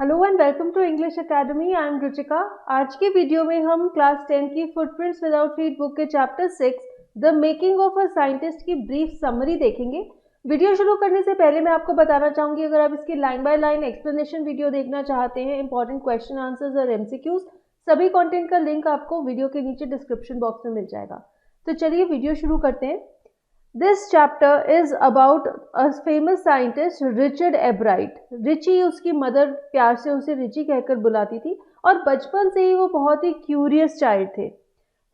Hello and welcome to English academy. I am Ruchika. आज की video में हम क्लास 10 की फुटप्रिंट्स विदाउट फीट बुक के chapter 6 the making of a scientist की ब्रीफ समरी देखेंगे। वीडियो शुरू करने से पहले मैं आपको बताना चाहूंगी, अगर आप इसकी line by line explanation video देखना चाहते हैं, इंपॉर्टेंट क्वेश्चन आंसर्स और एमसीक्यूज, सभी कंटेंट का लिंक आपको वीडियो के नीचे डिस्क्रिप्शन बॉक्स में मिल जाएगा। तो चलिए वीडियो शुरू करते हैं। This chapter is about a famous scientist Richard Ebright। Richie उसकी मदर प्यार से उसे रिची कहकर बुलाती थी और बचपन से ही वो बहुत ही क्यूरियस चाइल्ड थे।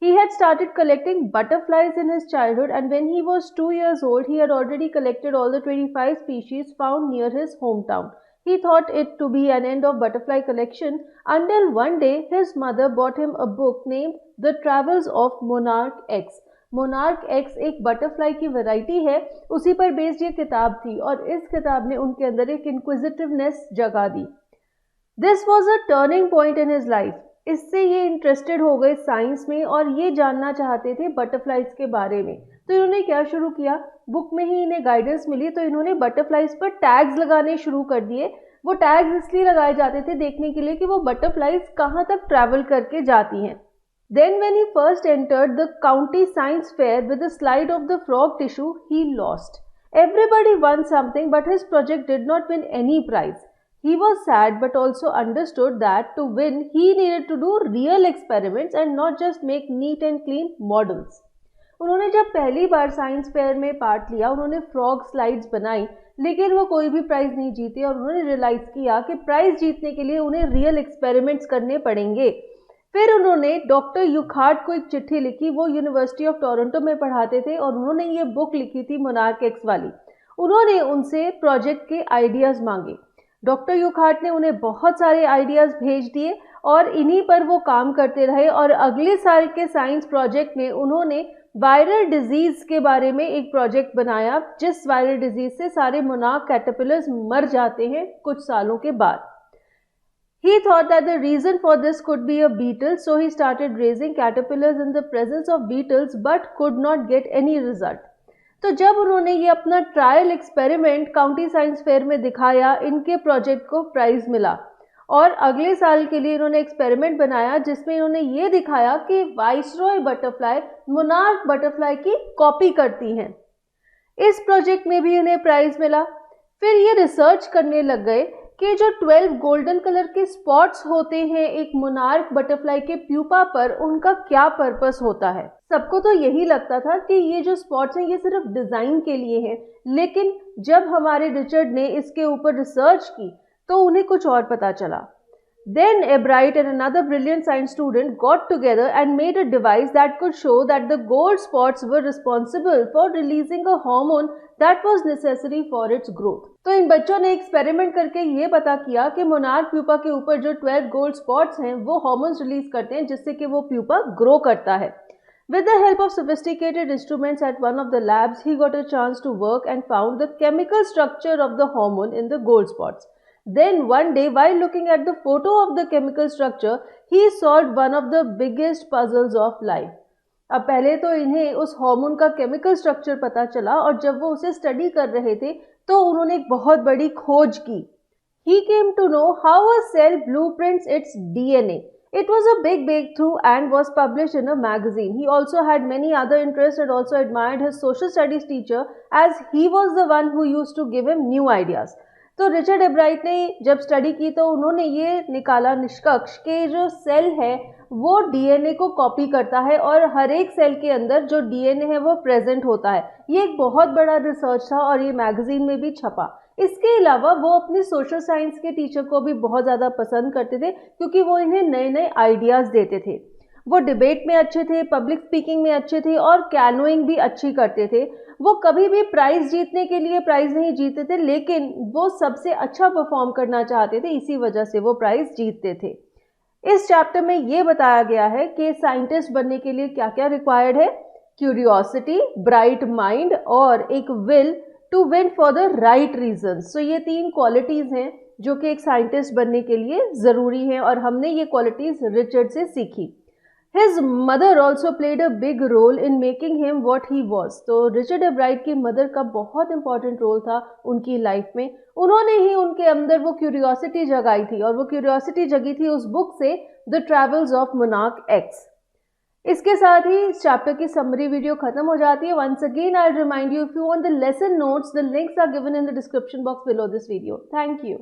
He had started collecting butterflies in his childhood and when he was 2 years old he had already collected all the 25 species found near his hometown. He thought it to be an end of butterfly collection until one day his mother bought him a book named The Travels of Monarch X। Monarch x एक butterfly की variety है, उसी पर based ये किताब थी और इस किताब ने उनके अंदर एक इंक्विजिटिवनेस जगा दी। This was a turning point in his life. इससे ये इंटरेस्टेड हो गए साइंस में और ये जानना चाहते थे बटरफ्लाइज के बारे में। तो इन्होंने क्या शुरू किया, बुक में ही इन्हें गाइडेंस मिली तो इन्होंने बटरफ्लाइज पर टैग्स लगाने शुरू कर दिए। वो टैग्स इसलिए लगाए जाते थे देखने के लिए कि वो बटरफ्लाइज कहाँ तक ट्रैवल करके जाती हैं। Then when he first entered the county science fair with a slide of the frog tissue, he lost. Everybody won something but his project did not win any prize. He was sad but also understood that to win he needed to do real experiments and not just make neat and clean models. उन्होंने जब पहली बार science fair में part लिया, उन्होंने frog slides बनाई लेकिन वो कोई भी प्राइज नहीं जीते और उन्होंने रियलाइज किया कि प्राइज जीतने के लिए उन्हें रियल एक्सपेरिमेंट्स करने पड़ेंगे। फिर उन्होंने डॉक्टर यूखार्ट को एक चिट्ठी लिखी। वो यूनिवर्सिटी ऑफ टोरंटो में पढ़ाते थे और उन्होंने ये बुक लिखी थी मोनार्क एक्स वाली। उन्होंने उनसे प्रोजेक्ट के आइडियाज़ मांगे। डॉक्टर यूखार्ट ने उन्हें बहुत सारे आइडियाज़ भेज दिए और इन्हीं पर वो काम करते रहे और अगले साल के साइंस प्रोजेक्ट में उन्होंने वायरल डिजीज़ के बारे में एक प्रोजेक्ट बनाया, जिस वायरल डिजीज़ से सारे मोनार्क कैटरपिलर्स मर जाते हैं कुछ सालों के बाद। He thought that the reason for this could be a beetle, so he started raising caterpillars in the presence of beetles but could not get any result. तो जब उन्होंने ये अपना trial experiment county science fair में दिखाया, इनके project को prize मिला और अगले साल के लिए इन्होंने एक्सपेरिमेंट बनाया जिसमें इन्होंने ये दिखाया कि वाइसरॉय बटरफ्लाई मोनार्क बटरफ्लाई की कॉपी करती हैं। इस प्रोजेक्ट में भी इन्हें प्राइज मिला। फिर ये रिसर्च करने लग गए कि जो 12 गोल्डन कलर के स्पॉट्स होते हैं एक मोनार्क बटरफ्लाई के प्यूपा पर, उनका क्या पर्पस होता है। सबको तो यही लगता था कि ये जो स्पॉट्स हैं ये सिर्फ डिज़ाइन के लिए हैं, लेकिन जब हमारे रिचर्ड ने इसके ऊपर रिसर्च की तो उन्हें कुछ और पता चला। Then Ebright and another brilliant science student got together and made a device that could show that the gold spots were responsible for releasing a hormone that was necessary for its growth. तो इन बच्चों ने experiment करके ये पता किया कि monarch pupa के ऊपर जो 12 गोल्ड स्पॉट्स हैं वो हार्मोन्स रिलीज करते हैं जिससे कि वो प्यूपा ग्रो करता है। With the help of sophisticated instruments at one of the labs, he got a chance to work and found the chemical structure of the hormone in the gold spots. Then one day, while looking at the photo of the chemical structure, he solved one of the biggest puzzles of life. अब पहले तो इन्हें उस hormone का chemical structure पता चला और जब वो उसे स्टडी कर रहे थे तो उन्होंने एक बहुत बड़ी खोज की। He came to know how a cell blueprints its DNA. It was a big breakthrough and was published in a magazine. He also had many other interests and also admired his social studies teacher as he was the one who used to give him new ideas. तो Richard एब्राइट ने जब study की तो उन्होंने ये निकाला निष्कर्ष कि जो सेल है वो डीएनए को कॉपी करता है और हर एक सेल के अंदर जो डीएनए है वो प्रेजेंट होता है। ये एक बहुत बड़ा रिसर्च था और ये मैगजीन में भी छपा। इसके अलावा वो अपने सोशल साइंस के टीचर को भी बहुत ज़्यादा पसंद करते थे क्योंकि वो इन्हें नए नए आइडियाज़ देते थे। वो डिबेट में अच्छे थे, पब्लिक स्पीकिंग में अच्छे थे और कैनोइंग भी अच्छी करते थे। वो कभी भी प्राइज जीतने के लिए प्राइज नहीं जीतते थे, लेकिन वो सबसे अच्छा परफॉर्म करना चाहते थे, इसी वजह से वो प्राइज जीतते थे। इस चैप्टर में ये बताया गया है कि साइंटिस्ट बनने के लिए क्या क्या रिक्वायर्ड है। क्यूरियोसिटी, ब्राइट माइंड और एक will to win for the right reasons. So ये 3 क्वालिटीज़ हैं जो कि एक साइंटिस्ट बनने के लिए ज़रूरी हैं और हमने ये क्वालिटीज़ रिचर्ड से सीखी। His mother also played a big role in making him what he was. तो रिचर्ड एब्राइट की मदर का बहुत इंपॉर्टेंट रोल था उनकी लाइफ में. उन्होंने ही उनके अंदर वो क्यूरियोसिटी जगाई थी और वो क्यूरियोसिटी जगी थी उस बुक से, the travels of monarch x. इसके साथ ही इस चैप्टर की समरी वीडियो खत्म हो जाती है. Once again I remind you, if you want the lesson notes, the links are given in the description box below this video. Thank you.